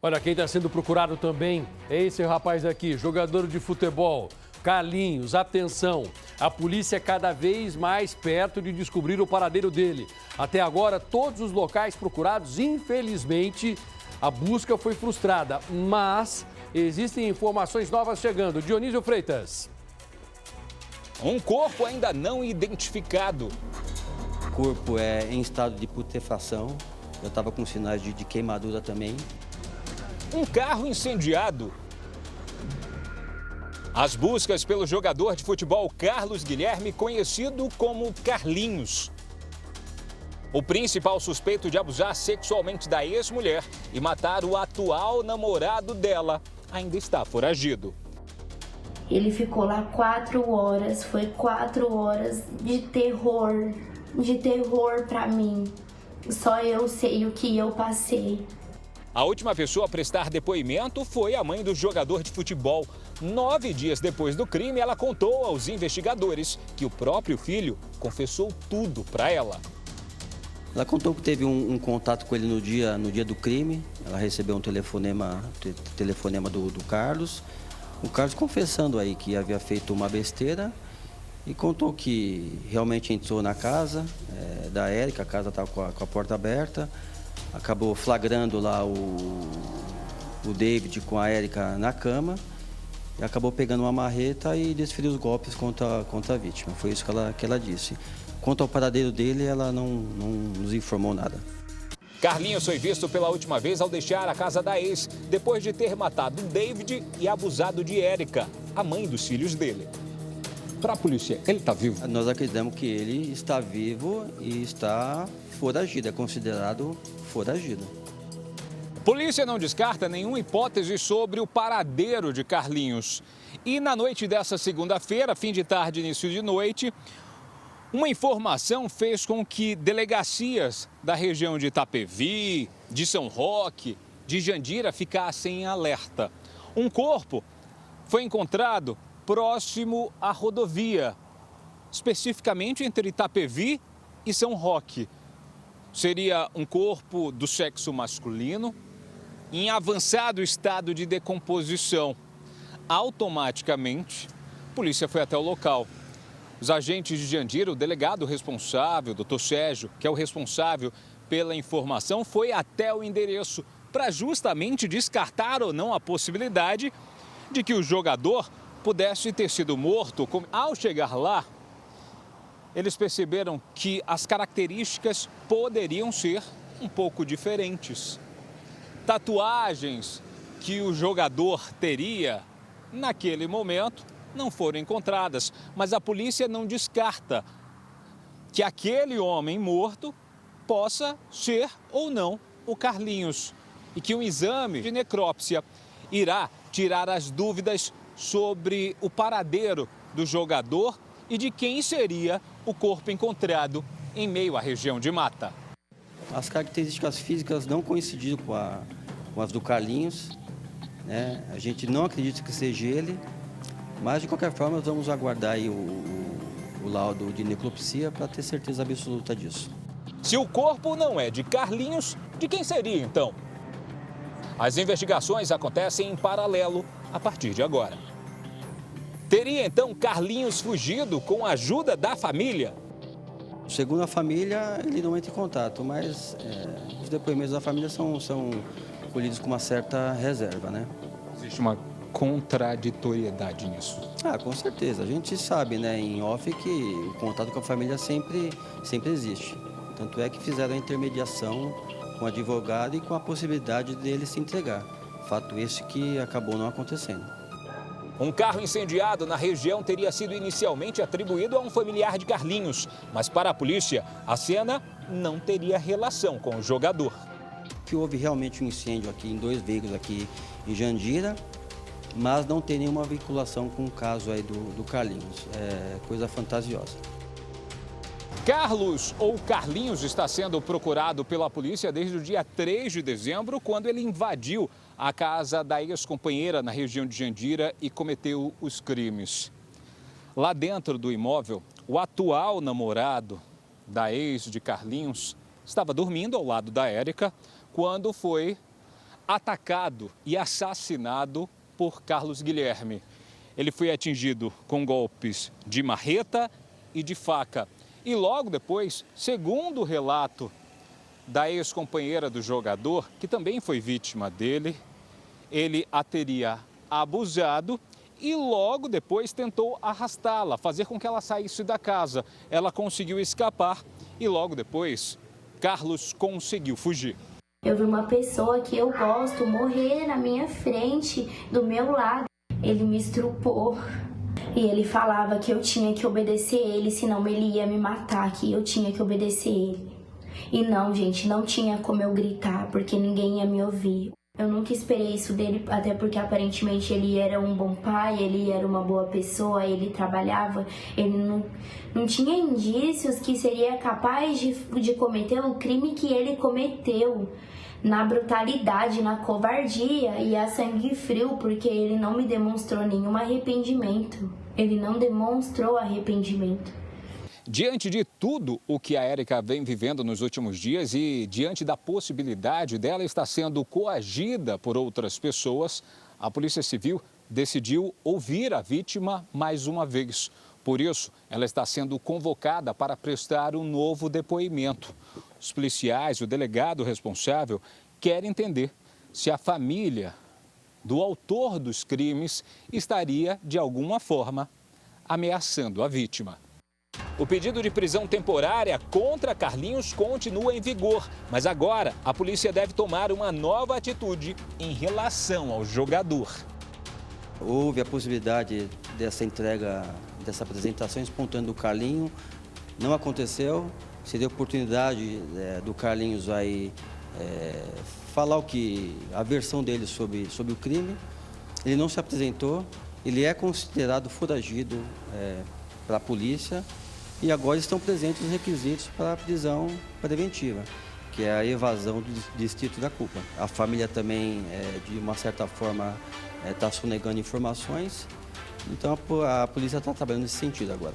Olha, quem está sendo procurado também é esse rapaz aqui, jogador de futebol, Carlinhos. Atenção, a polícia é cada vez mais perto de descobrir o paradeiro dele. Até agora, todos os locais procurados, infelizmente, a busca foi frustrada. Mas existem informações novas chegando. Dionísio Freitas. Um corpo ainda não identificado. O corpo é em estado de putrefação. Eu estava com sinais de queimadura também. Um carro incendiado. As buscas pelo jogador de futebol Carlos Guilherme, conhecido como Carlinhos. O principal suspeito de abusar sexualmente da ex-mulher e matar o atual namorado dela ainda está foragido. Ele ficou lá 4 horas, foi 4 horas de terror pra mim. Só eu sei o que eu passei. A última pessoa a prestar depoimento foi a mãe do jogador de futebol. 9 dias depois do crime, ela contou aos investigadores que o próprio filho confessou tudo para ela. Ela contou que teve um contato com ele no dia do crime. Ela recebeu um telefonema do Carlos. O Carlos confessando aí que havia feito uma besteira e contou que realmente entrou na casa da Érica, a casa estava com a porta aberta. Acabou flagrando lá o David com a Érica na cama e acabou pegando uma marreta e desferiu os golpes contra a vítima. Foi isso que ela disse. Quanto ao paradeiro dele, ela não nos informou nada. Carlinhos foi visto pela última vez ao deixar a casa da ex, depois de ter matado David e abusado de Érica, a mãe dos filhos dele. Para a polícia, ele está vivo? Nós acreditamos que ele está vivo e está foragido, é considerado foragido. A polícia não descarta nenhuma hipótese sobre o paradeiro de Carlinhos. E na noite dessa segunda-feira, fim de tarde, início de noite, uma informação fez com que delegacias da região de Itapevi, de São Roque, de Jandira ficassem em alerta. Um corpo foi encontrado próximo à rodovia, especificamente entre Itapevi e São Roque. Seria um corpo do sexo masculino em avançado estado de decomposição. Automaticamente, a polícia foi até o local. Os agentes de Jandira, o delegado responsável, Dr. Sérgio, que é o responsável pela informação, foi até o endereço para justamente descartar ou não a possibilidade de que o jogador pudesse ter sido morto. Ao chegar lá, eles perceberam que as características poderiam ser um pouco diferentes. Tatuagens que o jogador teria naquele momento não foram encontradas, mas a polícia não descarta que aquele homem morto possa ser ou não o Carlinhos e que um exame de necrópsia irá tirar as dúvidas sobre o paradeiro do jogador e de quem seria o corpo encontrado em meio à região de mata. As características físicas não coincidiram com as do Carlinhos, né? A gente não acredita que seja ele, mas de qualquer forma nós vamos aguardar aí o laudo de necropsia para ter certeza absoluta disso. Se o corpo não é de Carlinhos, de quem seria então? As investigações acontecem em paralelo a partir de agora. Teria então Carlinhos fugido com a ajuda da família? Segundo a família, ele não entra em contato, mas os depoimentos da família são colhidos com uma certa reserva, né? Existe uma contraditoriedade nisso? Com certeza. A gente sabe, né, em off, que o contato com a família sempre existe. Tanto é que fizeram a intermediação com o advogado e com a possibilidade dele se entregar. Fato esse que acabou não acontecendo. Um carro incendiado na região teria sido inicialmente atribuído a um familiar de Carlinhos, mas para a polícia, a cena não teria relação com o jogador. Que houve realmente um incêndio aqui em 2 veículos aqui em Jandira, mas não tem nenhuma vinculação com o caso aí do Carlinhos. É coisa fantasiosa. Carlos, ou Carlinhos, está sendo procurado pela polícia desde o dia 3 de dezembro, quando ele invadiu a casa da ex-companheira na região de Jandira e cometeu os crimes. Lá dentro do imóvel, o atual namorado da ex de Carlinhos estava dormindo ao lado da Érica quando foi atacado e assassinado por Carlos Guilherme. Ele foi atingido com golpes de marreta e de faca. E logo depois, segundo o relato da ex-companheira do jogador, que também foi vítima dele, ele a teria abusado e logo depois tentou arrastá-la, fazer com que ela saísse da casa. Ela conseguiu escapar e logo depois, Carlos conseguiu fugir. Eu vi uma pessoa que eu gosto morrer na minha frente, do meu lado. Ele me estrupou e ele falava que eu tinha que obedecer ele, senão ele ia me matar, que eu tinha que obedecer ele. E não, gente, não tinha como eu gritar, porque ninguém ia me ouvir. Eu nunca esperei isso dele, até porque aparentemente ele era um bom pai, ele era uma boa pessoa, ele trabalhava, ele não tinha indícios que seria capaz de cometer o crime que ele cometeu. Na brutalidade, na covardia e a sangue frio, porque ele não me demonstrou nenhum arrependimento. Ele não demonstrou arrependimento. Diante de tudo o que a Érica vem vivendo nos últimos dias e diante da possibilidade dela estar sendo coagida por outras pessoas, a Polícia Civil decidiu ouvir a vítima mais uma vez. Por isso, ela está sendo convocada para prestar um novo depoimento. Os policiais e o delegado responsável querem entender se a família do autor dos crimes estaria, de alguma forma, ameaçando a vítima. O pedido de prisão temporária contra Carlinhos continua em vigor, mas agora a polícia deve tomar uma nova atitude em relação ao jogador. Houve a possibilidade dessa entrega, dessa apresentação espontânea do Carlinhos, não aconteceu. Seria a oportunidade do Carlinhos aí falar a versão dele sobre o crime. Ele não se apresentou, ele é considerado foragido pela polícia e agora estão presentes os requisitos para a prisão preventiva, que é a evasão do distrito da culpa. A família também, de uma certa forma, está sonegando informações, então a polícia está trabalhando nesse sentido agora.